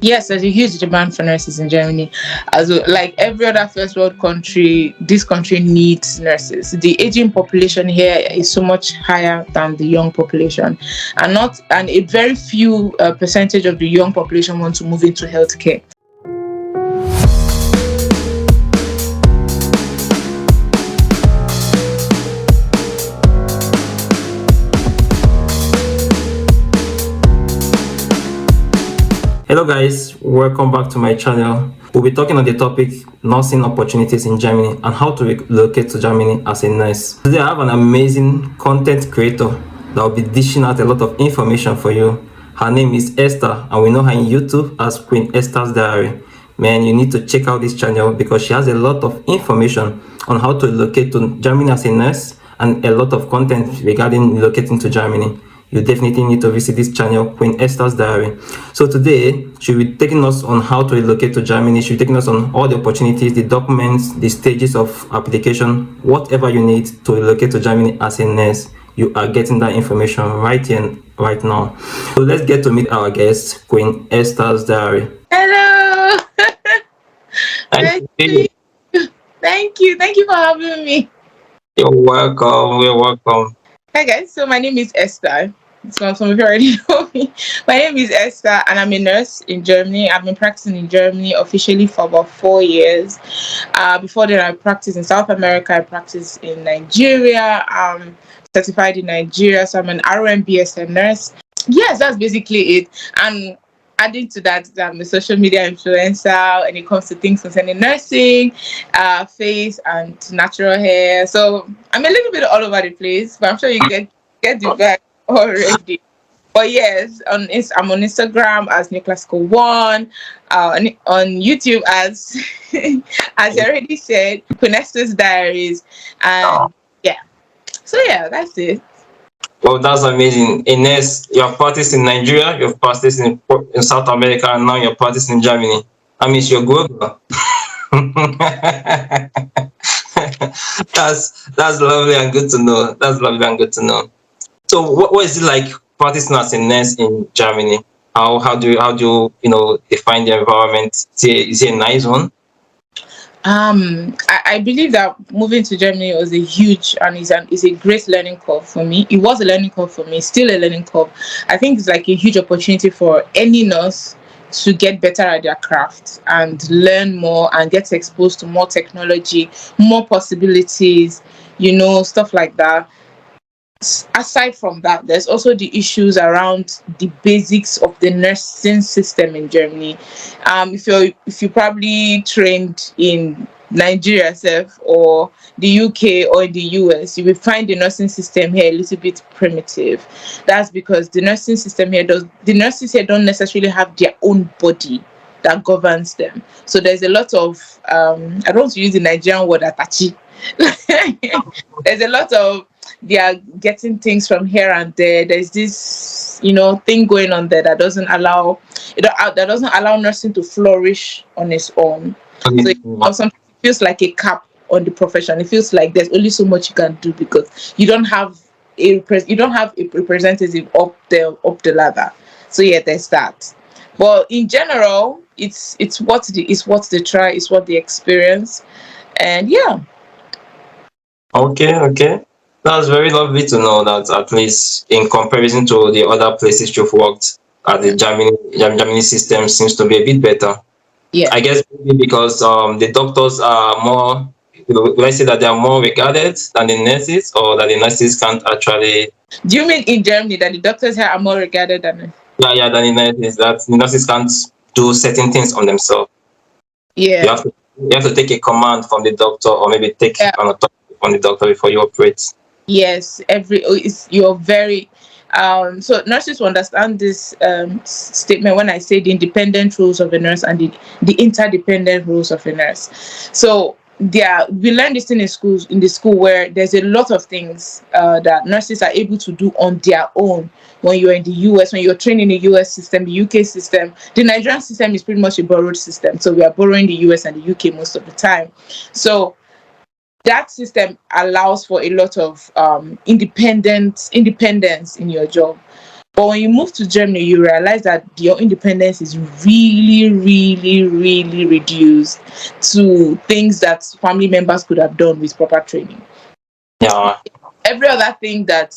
Yes, there's a huge demand for nurses in Germany. As well, like every other first world country, this country needs nurses. The aging population here is so much higher than the young population, and a very few percentage of the young population want to move into healthcare. Hello guys, welcome back to my channel. We'll be talking on the topic nursing opportunities in Germany and how to relocate to Germany as a nurse. Today I have an amazing content creator that will be dishing out a lot of information for you. Her name is Esther and we know her in YouTube as Queen Esther's Diary. Man, you need to check out this channel because she has a lot of information on how to relocate to Germany as a nurse and a lot of content regarding relocating to Germany. You definitely need to visit this channel, Queen Esther's Diary. So today, she'll be taking us on how to relocate to Germany. She'll be taking us on all the opportunities, the documents, the stages of application, whatever you need to relocate to Germany as a nurse. You are getting that information right here, right now. So let's get to meet our guest, Queen Esther's Diary. Hello. Thank Nice to you. meet you. Thank you for having me. You're welcome. You're welcome. Hi guys, so my name is Esther. Some of you already know me. My name is Esther, and I'm a nurse in Germany. I've been practicing in Germany officially for about 4 years. Before that, I practiced in South America. I practiced in Nigeria. Certified in Nigeria, so I'm an RMBSN nurse. Yes, that's basically it. And adding to that, I'm a social media influencer when it comes to things concerning nursing, face and natural hair. So I'm a little bit all over the place, but I'm sure you get the vibe already. But yes, I'm on Instagram as New Classical One, on YouTube as as I already said, Quinesta's Diaries, and yeah. So yeah, that's it. Well, that's amazing. Ines, you have practiced in Nigeria, you've practiced in South America, and now you're practicing in Germany. I mean, you're global. that's lovely and good to know. That's lovely and good to know. So, what is it like practicing as a nurse in Germany? How do you define the environment? Is it a nice one? I believe that moving to Germany was a huge and is a great learning curve for me. It was a learning curve for me, still a learning curve. I think it's like a huge opportunity for any nurse to get better at their craft and learn more and get exposed to more technology, more possibilities, stuff like that. Aside from that, there's also the issues around the basics of the nursing system in Germany. If you probably trained in Nigeria self or the UK or in the US, you will find the nursing system here a little bit primitive. That's because the nurses here don't necessarily have their own body that governs them. So there's a lot of I don't want to use the Nigerian word atachi. There's a lot of they are getting things from here and there. There's this thing going on there that doesn't allow nursing to flourish on its own. So sometimes it feels like a cap on the profession. It feels like there's only so much you can do because you don't have a representative up the ladder. So yeah, there's that. But in general, it's what they try, it's what they experience, and yeah. Okay. That's very lovely to know that at least in comparison to the other places you've worked, the Germany system seems to be a bit better. Yeah. I guess maybe because the doctors are more, would I say that they are more regarded than the nurses, or that the nurses can't actually. Do you mean in Germany that the doctors here are more regarded than? Yeah, than the nurses, that the nurses can't do certain things on themselves. Yeah. You have to take a command from the doctor, or maybe take an authority from the doctor before you operate. Yes, you're very so nurses will understand this statement when I say the independent rules of a nurse and the interdependent rules of a nurse. So we learn this thing in the school where there's a lot of things that nurses are able to do on their own when you're in the US, when you're trained in the US system, the UK system. The Nigerian system is pretty much a borrowed system. So we are borrowing the US and the UK most of the time. So that system allows for a lot of independence in your job. But when you move to Germany, you realize that your independence is really, really, really reduced to things that family members could have done with proper training. Yeah. Every other thing that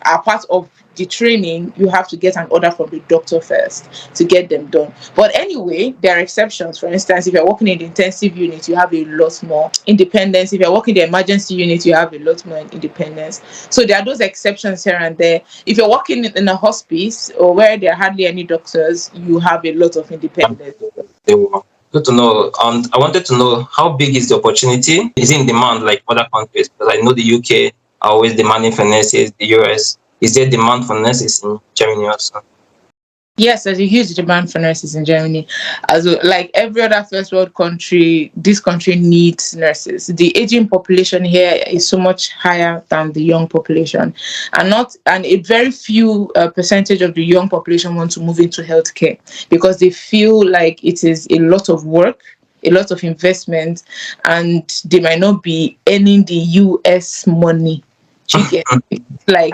are part of the training, you have to get an order from the doctor first to get them done. But anyway, there are exceptions. For instance, if you're working in the intensive unit, you have a lot more independence. If you're working in the emergency unit, you have a lot more independence. So there are those exceptions here and there. If you're working in a hospice or where there are hardly any doctors, you have a lot of independence. They were good to know. And I wanted to know, how big is the opportunity? Is it in demand like other countries? Because I know the UK are always demanding for nurses, the US. Is there demand for nurses in Germany also? Yes, there's a huge demand for nurses in Germany. As like every other first world country, this country needs nurses. The aging population here is so much higher than the young population, and a very few percentage of the young population want to move into healthcare because they feel like it is a lot of work, a lot of investment, and they might not be earning the US money. Do you get? Like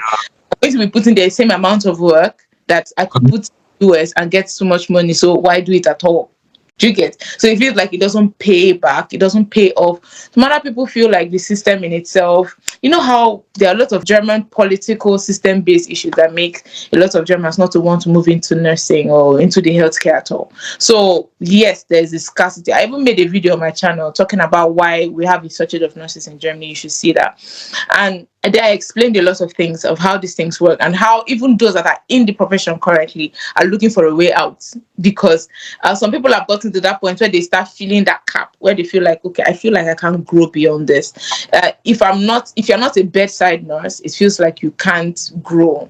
I'm going to be putting the same amount of work that I could put in US and get so much money. So why do it at all? Do you get? So it feels like it doesn't pay back, it doesn't pay off. Some other people feel like the system in itself, you know how there are a lot of German political system based issues that make a lot of Germans not to want to move into nursing or into the healthcare at all. So yes, there's a scarcity. I even made a video on my channel talking about why we have a shortage of nurses in Germany. You should see that. And there I explained a lot of things of how these things work and how even those that are in the profession currently are looking for a way out because some people have gotten to that point where they start feeling that cap where they feel like, okay, I feel like I can't grow beyond this. If you're not a bedside nurse, it feels like you can't grow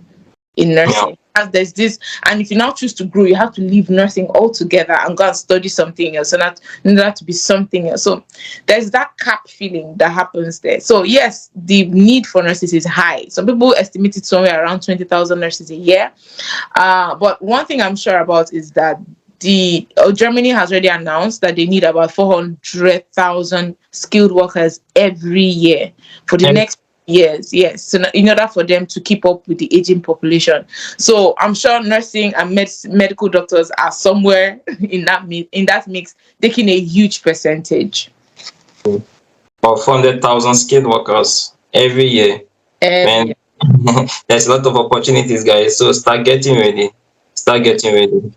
in Yeah. nursing. And there's this, and if you now choose to grow, you have to leave nursing altogether and go and study something else, and that in order to be something else. So there's that cap feeling that happens there. So yes, the need for nurses is high. Some people estimate it somewhere around 20,000 nurses a year. But one thing I'm sure about is that the Germany has already announced that they need about 400,000 skilled workers every year for the And next years. Yes, so in order for them to keep up with the aging population. So I'm sure nursing and medical doctors are somewhere in that mix, taking a huge percentage of 400,000 skilled workers every year. every Man, year. there's a lot of opportunities, guys. So start getting ready. Start getting ready.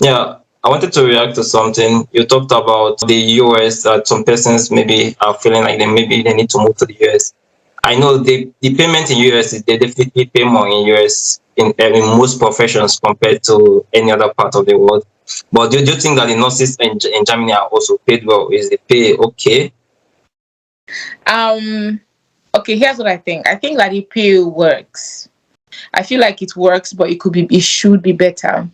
Yeah, I wanted to react to something. You talked about the US, that some persons maybe are feeling like they need to move to the US. I know the payment in US is they definitely pay more in US in most professions compared to any other part of the world. But do you think that the nurses in Germany are also paid well? Is the pay okay? Um. Okay, here's what I think. I think that the pay works. I feel like it works, but it should be better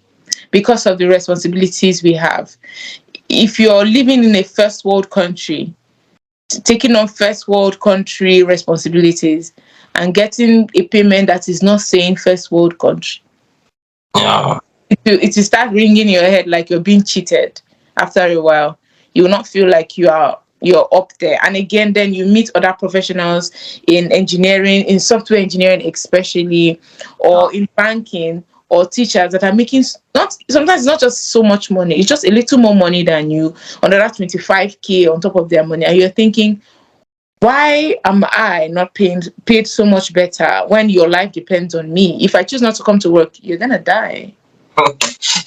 because of the responsibilities we have. If you're living in a first world country, taking on first world country responsibilities and getting a payment that is not saying first world country, Yeah. it will start ringing in your head like you're being cheated after a while. You will not feel like you're up there. And again, then you meet other professionals in engineering, in software engineering especially, or in banking, or teachers that are making not sometimes it's not just so much money, it's just a little more money than you, another 25K on top of their money. And you're thinking, why am I not paid so much better when your life depends on me? If I choose not to come to work, you're gonna die.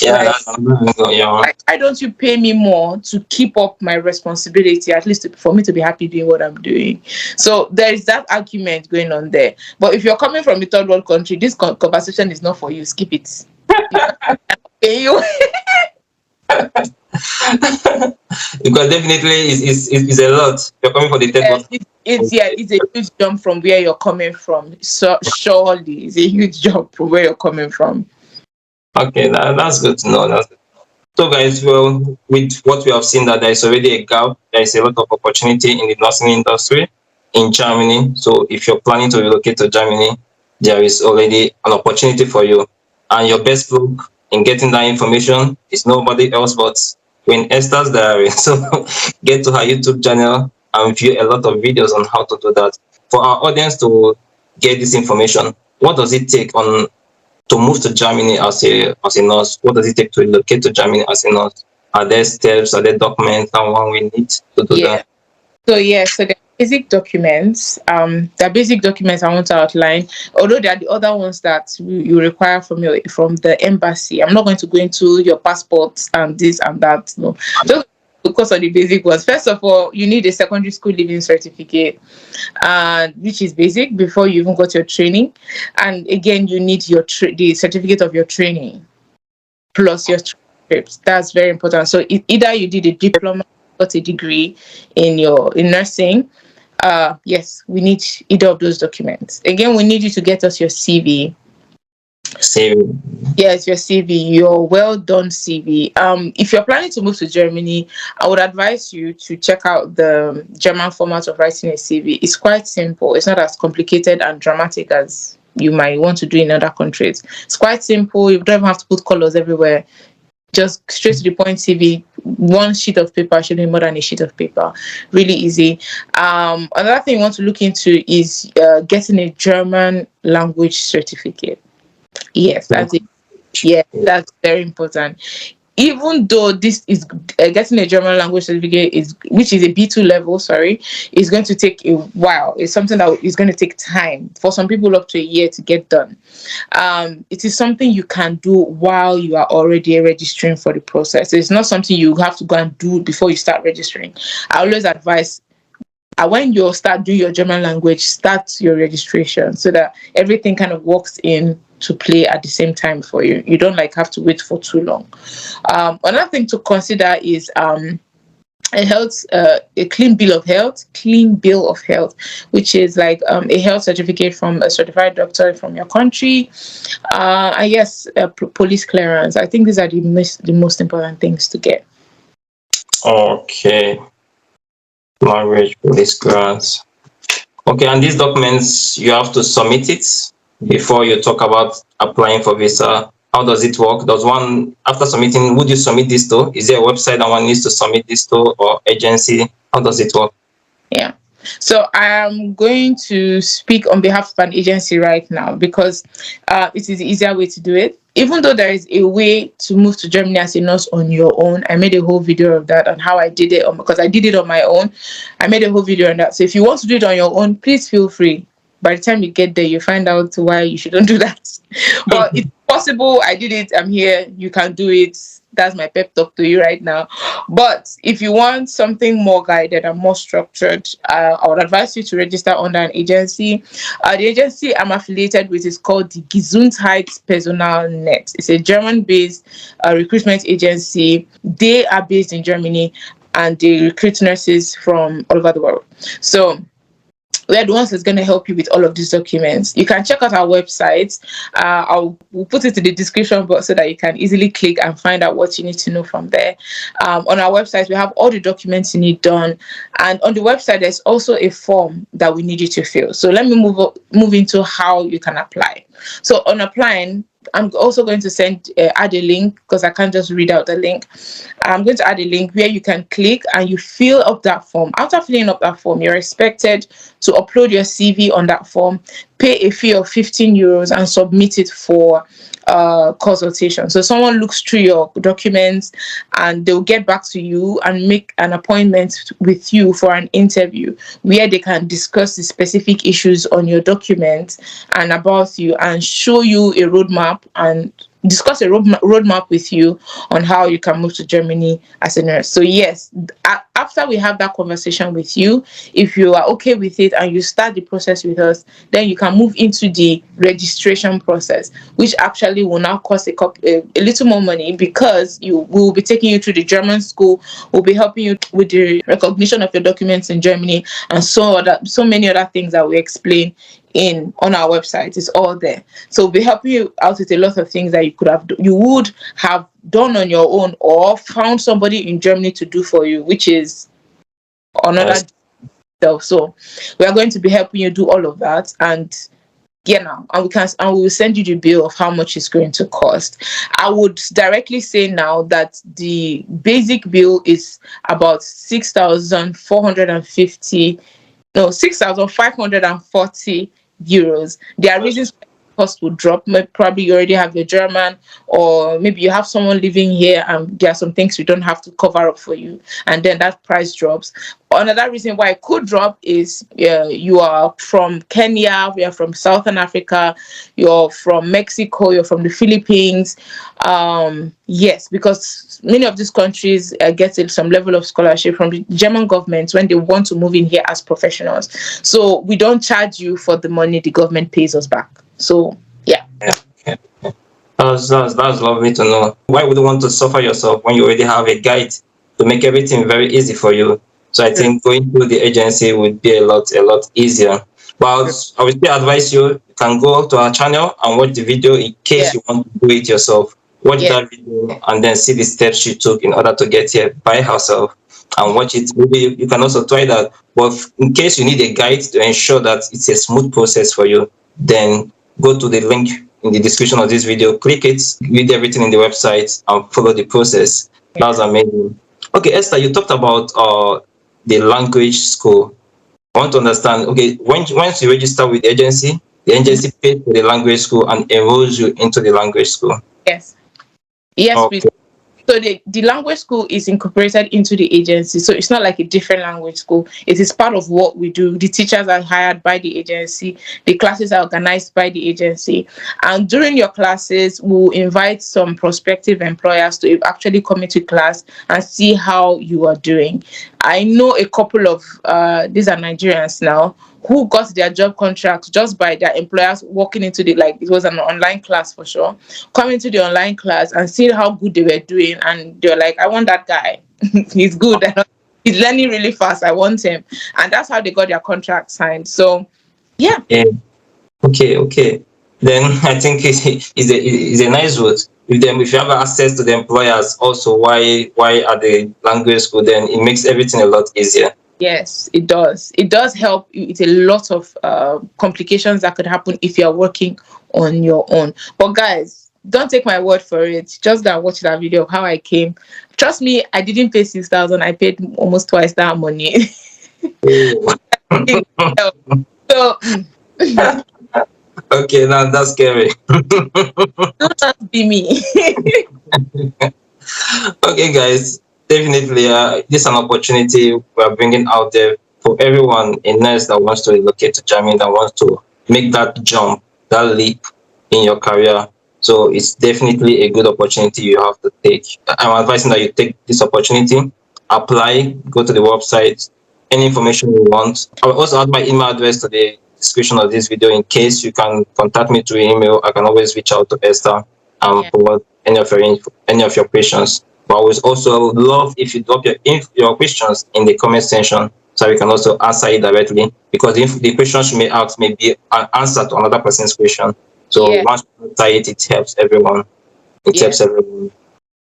Yeah, Like, that's another angle, yeah. why don't you pay me more to keep up my responsibility, at least for me to be happy doing what I'm doing? So there is that argument going on there. But if you're coming from a third world country, this conversation is not for you. Skip it. Because pay you. Because definitely is a lot. You're coming for the third Yeah, world. it's a huge jump from where you're coming from. So surely it's a huge jump from where you're coming from. Okay, that's good to know. So, guys, well, with what we have seen, that there is already a gap, there is a lot of opportunity in the nursing industry in Germany. So, if you're planning to relocate to Germany, there is already an opportunity for you. And your best look in getting that information is nobody else but Queen Esther's Diary. So, get to her YouTube channel and view a lot of videos on how to do that. For our audience to get this information, what does it take on to move to Germany as a nurse? What does it take to relocate to Germany as a nurse? Are there steps? Are there documents that one we need to do Yeah. that? So the basic documents, the basic documents I want to outline, although there are the other ones that you require from the embassy. I'm not going to go into your passports and this and that. No, just focus on the basic ones. First of all, you need a secondary school living certificate, which is basic before you even got your training. And again, you need the certificate of your training plus your transcripts. That's very important. So either you did a diploma, got a degree in nursing. Yes, we need either of those documents. Again, we need you to get us your CV. Same. Yes, your CV, your well done CV. If you're planning to move to Germany, I would advise you to check out the German format of writing a CV. It's quite simple. It's not as complicated and dramatic as you might want to do in other countries. It's quite simple. You don't even have to put colors everywhere. Just straight to the point CV. One sheet of paper should be more than a sheet of paper. Really easy. Another thing you want to look into is getting a German language certificate. Yes, that's it. Yeah, that's very important. Even though this is getting a German language certificate is, which is a B2 level, sorry, is going to take a while. It's something that is going to take time for some people, up to a year to get done. It is something you can do while you are already registering for the process. It's not something you have to go and do before you start registering. I always advise, when you start doing your German language, start your registration so that everything kind of works in to play at the same time for you. You don't like have to wait for too long. Another thing to consider is a clean bill of health, which is like a health certificate from a certified doctor from your country. I guess police clearance. I think these are the most important things to get. Okay. Language, police grants. Okay, and these documents, you have to submit it before you talk about applying for visa. How does it work? Does one, after submitting, would you submit this to? Is there a website that one needs to submit this to, or agency? How does it work? Yeah. So I am going to speak on behalf of an agency right now because it is the easier way to do it. Even though there is a way to move to Germany as a nurse on your own, I made a whole video of that on how I did it, because I did it on my own. I made a whole video on that. So if you want to do it on your own, please feel free. By the time you get there, you find out why you shouldn't do that. But it's possible. I did it. I'm here. You can do it. That's my pep talk to you right now. But if you want something more guided and more structured, I would advise you to register under an agency. The agency I'm affiliated with is called the Gesundheitspersonalnet. It's a German-based recruitment agency. They are based in Germany and they recruit nurses from all over the world. So we are the ones that's going to help you with all of these documents. You can check out our website. We'll put it in the description box so that you can easily click and find out what you need to know from there. On our website, we have all the documents you need done. And on the website, there's also a form that we need you to fill. So let me move into how you can apply. So on applying, I'm also going to add a link because I can't just read out the link. I'm going to add a link where you can click and you fill up that form. After filling up that form, you're expected to upload your CV on that form, pay a fee of 15 euros and submit it for consultation. So someone looks through your documents and they'll get back to you and make an appointment with you for an interview where they can discuss the specific issues on your documents and about you and show you a roadmap and discuss a roadmap with you on how you can move to Germany as a nurse. So yes, after we have that conversation with you, if you are okay with it and you start the process with us, then you can move into the registration process, which actually will now cost a little more money because we will be taking you to the German school. We'll be helping you with the recognition of your documents in Germany and so many other things that we explain on our website. It's all there. So we'll be helping you out with a lot of things that you would have done on your own or found somebody in Germany to do for you, which is another stuff. So we are going to be helping you do all of that, and we will send you the bill of how much it's going to cost. I would directly say now that the basic bill is about 6,540 euros. There are reasons cost will drop. Probably you already have your German, or maybe you have someone living here and there are some things we don't have to cover up for you, and then that price drops. Another reason why it could drop is you are from Kenya, we are from Southern Africa, you're from Mexico, you're from the Philippines. Yes, because many of these countries get some level of scholarship from the German government when they want to move in here as professionals. So we don't charge you for the money, the government pays us back. So yeah. Yeah. That's lovely to know. Why would you want to suffer yourself when you already have a guide to make everything very easy for you? So I think going through the agency would be a lot easier. But I would still advise you can go to our channel and watch the video in Yeah. case you want to do it yourself. Watch Yeah. that video and then see the steps she took in order to get here by herself and watch it. Maybe you can also try that. But in case you need a guide to ensure that it's a smooth process for you, then go to the link in the description of this video, click it, read everything in the website, and follow the process. That was amazing. Okay, Esther, you talked about the language school. I want to understand, okay, once you register with the agency pays for the language school and enrolls you into the language school. Yes. Yes, please. Okay. So the language school is incorporated into the agency. So it's not like a different language school. It is part of what we do. The teachers are hired by the agency. The classes are organized by the agency. And during your classes, we'll invite some prospective employers to actually come into class and see how you are doing. I know a couple of, these are Nigerians now, who got their job contracts just by their employers walking into the, like, it was an online class for sure, coming to the online class and seeing how good they were doing, and they're like, I want that guy. He's good. He's learning really fast. I want him. And that's how they got their contract signed. So yeah. Okay. Then I think it's a nice route. If you have access to the employers also, why are the language school, then it makes everything a lot easier. Yes, it does. It does help. It's a lot of complications that could happen if you're working on your own. But guys, don't take my word for it. Just go and watch that video of how I came. Trust me, I didn't pay 6,000. I paid almost twice that money. So Okay, now that's scary. do not be me. Okay, guys, definitely, this is an opportunity we're bringing out there for everyone, a nurse that wants to relocate to Germany, that wants to make that jump, that leap in your career. So it's definitely a good opportunity you have to take. I'm advising that you take this opportunity, apply, go to the website, any information you want. I will also add my email address to the description of this video in case you can contact me through email. I can always reach out to Esther and forward any of your questions. But I would also love if you drop your questions in the comment section so we can also answer it directly, because if the questions you may ask may be an answer to another person's question. So once you answer it, it helps everyone. Helps everyone.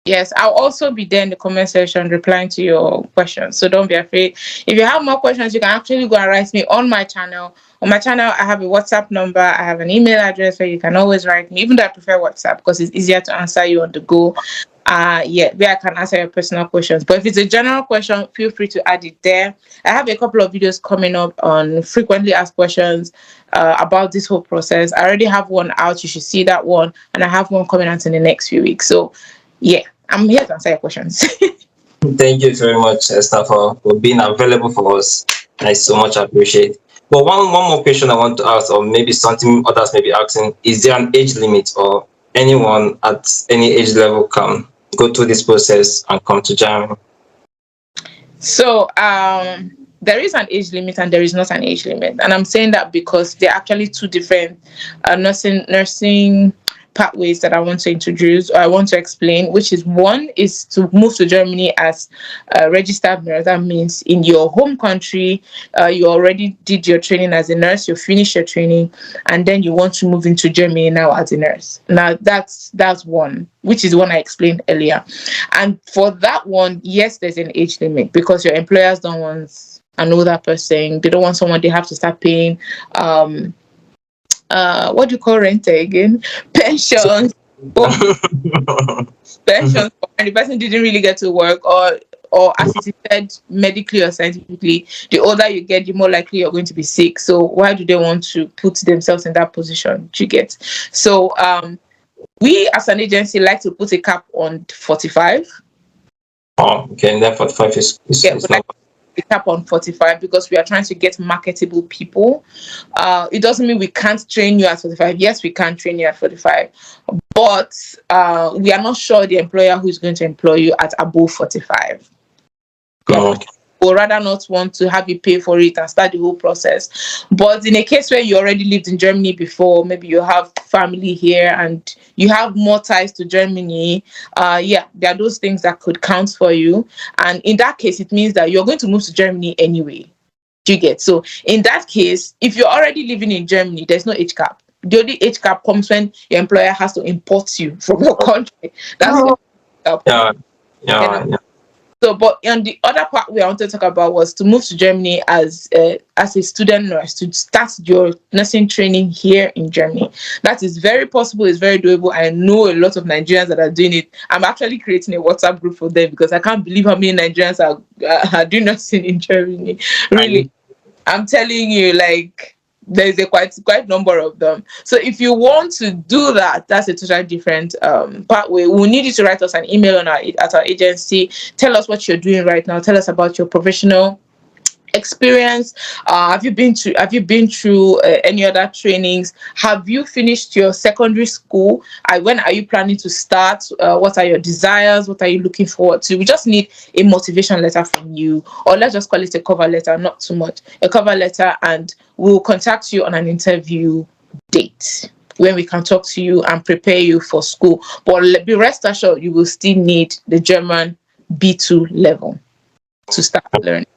Yes, I'll also be there in the comment section replying to your questions. So don't be afraid. If you have more questions, you can actually go and write me on my channel. On my channel, I have a WhatsApp number. I have an email address where you can always write me, even though I prefer WhatsApp because it's easier to answer you on the go. Where I can answer your personal questions. But if it's a general question, feel free to add it there. I have a couple of videos coming up on frequently asked questions about this whole process. I already have one out. You should see that one. And I have one coming out in the next few weeks. So yeah, I'm here to answer your questions. Thank you very much, Esther, for being available for us. I so much appreciate. But one more question I want to ask, or maybe something others may be asking, is there an age limit, or anyone at any age level can go through this process and come to Germany? So there is an age limit and there is not an age limit, and I'm saying that because they're actually two different nursing pathways that I want to introduce, or I want to explain, which is one is to move to Germany as a registered nurse. That means in your home country, you already did your training as a nurse, you finished your training, and then you want to move into Germany now as a nurse. Now that's one, which is one I explained earlier. And for that one, yes, there's an age limit because your employers don't want an older person. They don't want someone they have to start paying what do you call rent again? Pensions. Pensions, and the person didn't really get to work, or or as it is said medically or scientifically, the older you get, the more likely you're going to be sick. So why do they want to put themselves in that position? Do you get? So we as an agency like to put a cap on 45. Oh, okay. And that 45 Yeah, we is like not. a cap on 45 because we are trying to get marketable people. It doesn't mean we can't train you at 45. Yes, we can train you at 45, but we are not sure the employer who is going to employ you at above 45. Yeah, Oh, okay. or rather not want to have you pay for it and start the whole process. But in a case where you already lived in Germany before, maybe you have family here and you have more ties to Germany, yeah, there are those things that could count for you. And in that case, it means that you're going to move to Germany anyway. Do you get? So in that case, if you're already living in Germany, there's no age cap. The only age cap comes when your employer has to import you from your country. That's when Yeah, then yeah, yeah. so, but on the other part we wanted to talk about was to move to Germany as a student nurse to start your nursing training here in Germany. That is very possible. It's very doable. I know a lot of Nigerians that are doing it. I'm actually creating a WhatsApp group for them because I can't believe how many Nigerians are doing nursing in Germany. Really, And I'm telling you, like there's a quite number of them. So if you want to do that, that's a totally different pathway. We'll need you to write us an email on at our agency. Tell us what you're doing right now. Tell us about your professional experience. Have you been through any other trainings? Have you finished your secondary school? When are you planning to start? What are your desires? What are you looking forward to? We just need a motivation letter from you, or let's just call it a cover letter, not too much, a cover letter, and we'll contact you on an interview date when we can talk to you and prepare you for school. But be rest assured, you will still need the German B2 level to start learning.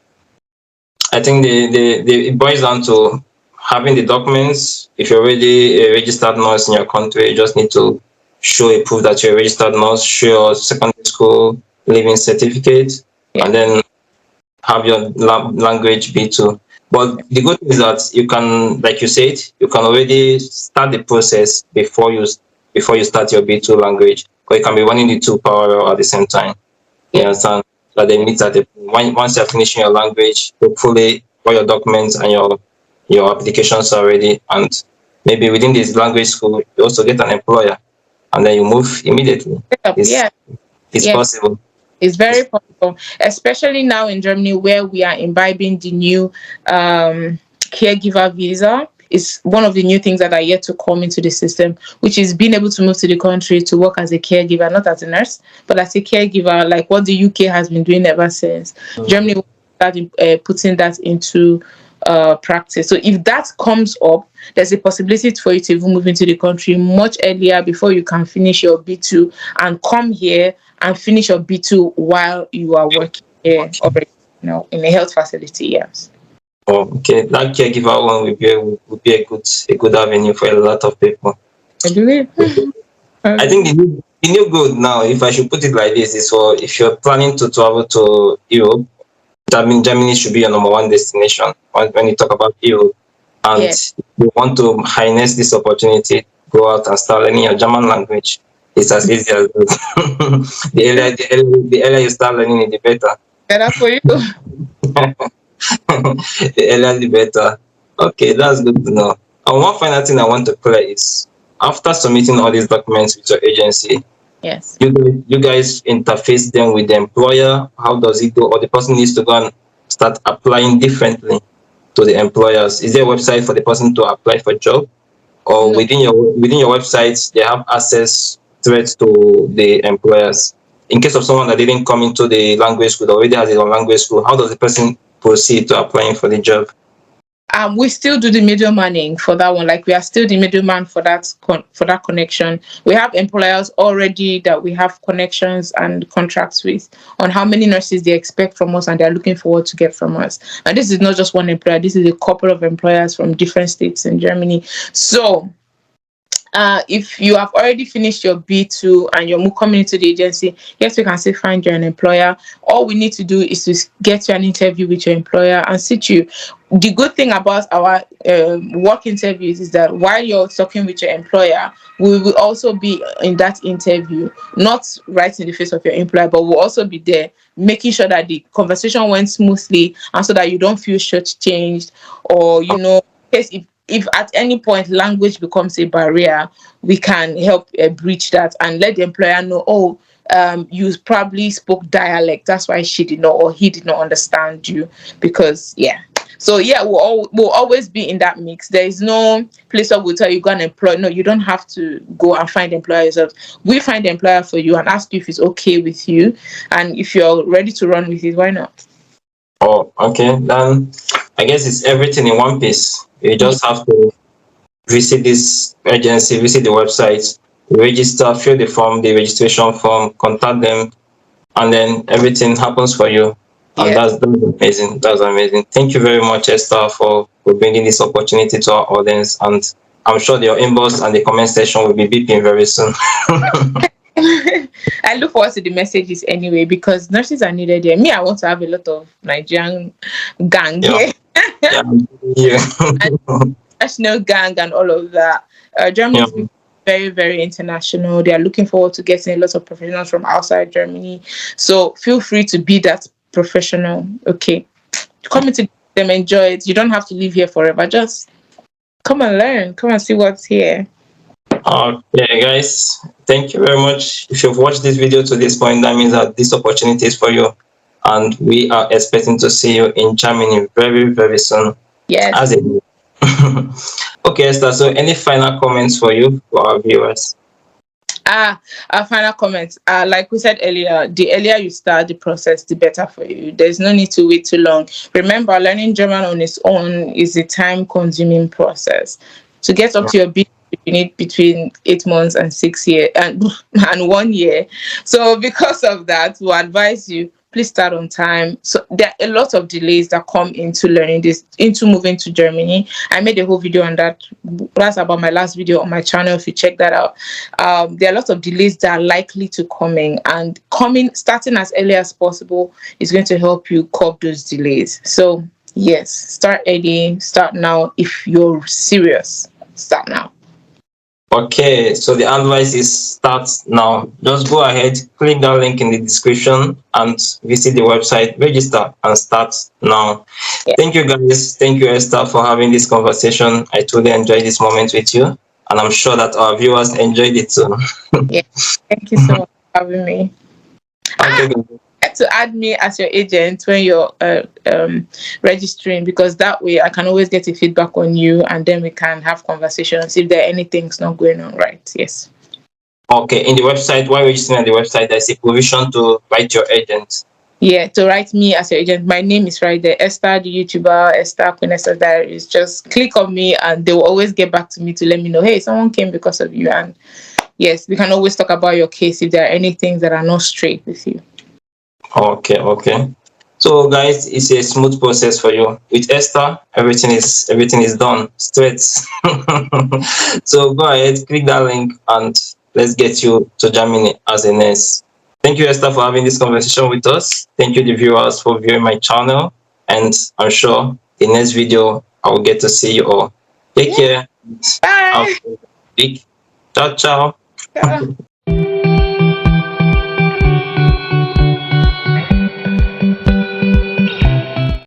I think it boils down to having the documents. If you're already a registered nurse in your country, you just need to show a proof that you're a registered nurse, show your secondary school leaving certificate, Yeah. and then have your language B2. But the good thing is that you can, like you said, you can already start the process before you start your B2 language, or you can be running the two parallel at the same time. You Yeah. understand? That they meet at once you're finishing your language, hopefully all your documents and your applications are ready, and maybe within this language school you also get an employer, and then you move immediately. It's Yeah. it's Yeah. possible. It's very possible, especially now in Germany where we are imbibing the new caregiver visa. It's one of the new things that are yet to come into the system, which is being able to move to the country to work as a caregiver, not as a nurse, but as a caregiver, like what the UK has been doing ever since. Germany will start putting that into practice. So if that comes up, there's a possibility for you to even move into the country much earlier before you can finish your B2 and come here and finish your B2 while you are working here already, in a health facility. Yes. Oh, okay, that caregiver one would be a good avenue for a lot of people. I believe. I think the new good now, if I should put it like this, is for if you're planning to travel to Europe, that means Germany should be your number one destination when you talk about Europe. And Yeah. if you want to harness this opportunity, go out and start learning your German language. It's as easy as that. The earlier you start learning it, the better. Better for you. The earlier the better. Okay, that's good to know. And one final thing I want to clear is after submitting all these documents with your agency, Yes. you guys interface them with the employer. How does it go? Or the person needs to go and start applying differently to the employers. Is there a website for the person to apply for a job? Or No. within your websites they have access threats to the employers? In case of someone that didn't come into the language school, already has a language school, how does the person proceed to applying for the job? We still do the middlemaning for that one. Like we are still the middleman for that connection. We have employers already that we have connections and contracts with on how many nurses they expect from us and they're looking forward to get from us. And this is not just one employer. This is a couple of employers from different states in Germany. So if you have already finished your B2 and you're coming into the agency, yes, we can still find you an employer. All we need to do is to get you an interview with your employer and sit you. The good thing about our work interviews is that while you're talking with your employer, we will also be in that interview, not right in the face of your employer, but we'll also be there making sure that the conversation went smoothly, and so that you don't feel shortchanged, or in case if at any point language becomes a barrier, we can help breach that and let the employer know, oh, you probably spoke dialect, that's why she did not or he did not understand you. Because so we'll always be in that mix. There is no place where we'll tell you go and employ. No, you don't have to go and find the employer yourself. We find the employer for you and ask you if it's okay with you, and if you're ready to run with it, why not? Oh, okay. Then I guess it's everything in one piece. You Ye- just have to visit this agency, visit the website, register, fill the form, the registration form, contact them, and then everything happens for you. And yes. that's amazing. That's amazing. Thank you very much, Esther, for bringing this opportunity to our audience. And I'm sure your inbox and the comment section will be beeping very soon. I look forward to the messages anyway, because nurses are needed here. Me, I want to have a lot of Nigerian gang Yeah, here, yeah, yeah. and national gang and all of that. Germany Yeah. is very, very international. They are looking forward to getting a lot of professionals from outside Germany. So feel free to be that professional. Okay, come into them, enjoy it. You don't have to live here forever. Just come and learn. Come and see what's here. Okay, guys, thank you very much. If you've watched this video to this point, that means that this opportunity is for you. And we are expecting to see you in Germany very, very soon. Yes. As a Okay, Esther, so any final comments for you, for our viewers? Our final comments. Like we said earlier, the earlier you start the process, the better for you. There's no need to wait too long. Remember, learning German on its own is a time-consuming process. To get up to your B, you need between 8 months and 6 years and 1 year. So because of that, we advise you, please start on time. So there are a lot of delays that come into learning this, into moving to Germany. I made a whole video on that. That's about my last video on my channel. If you check that out, there are lots of delays that are likely to coming, and starting as early as possible is going to help you curb those delays. So yes, start early, start now. If you're serious, start now. Okay, so the advice is start now. Just go ahead, click that link in the description and visit the website, register and start now. Yeah. Thank you guys. Thank you, Esther, for having this conversation. I truly enjoyed this moment with you, and I'm sure that our viewers enjoyed it too. Yeah, thank you so much for having me. Okay, guys. To add me as your agent when you're registering, because that way I can always get a feedback on you, and then we can have conversations if there are anything's not going on right. Yes. Okay, in the website, while registering at the website, there's a provision to write your agent. Yeah, to write me as your agent. My name is right there. Esther, the YouTuber, Esther, Queen Esther Diaries. Just click on me and they will always get back to me to let me know, hey, someone came because of you. And yes, we can always talk about your case if there are any things that are not straight with you. Okay, okay. So guys, it's a smooth process for you. With Esther, everything is done straight. So go ahead, click that link and let's get you to Germany as a nurse. Thank you, Esther, for having this conversation with us. Thank you, the viewers, for viewing my channel. And I'm sure the next video I will get to see you all. Take care. Have Bye. a big ciao ciao. Yeah.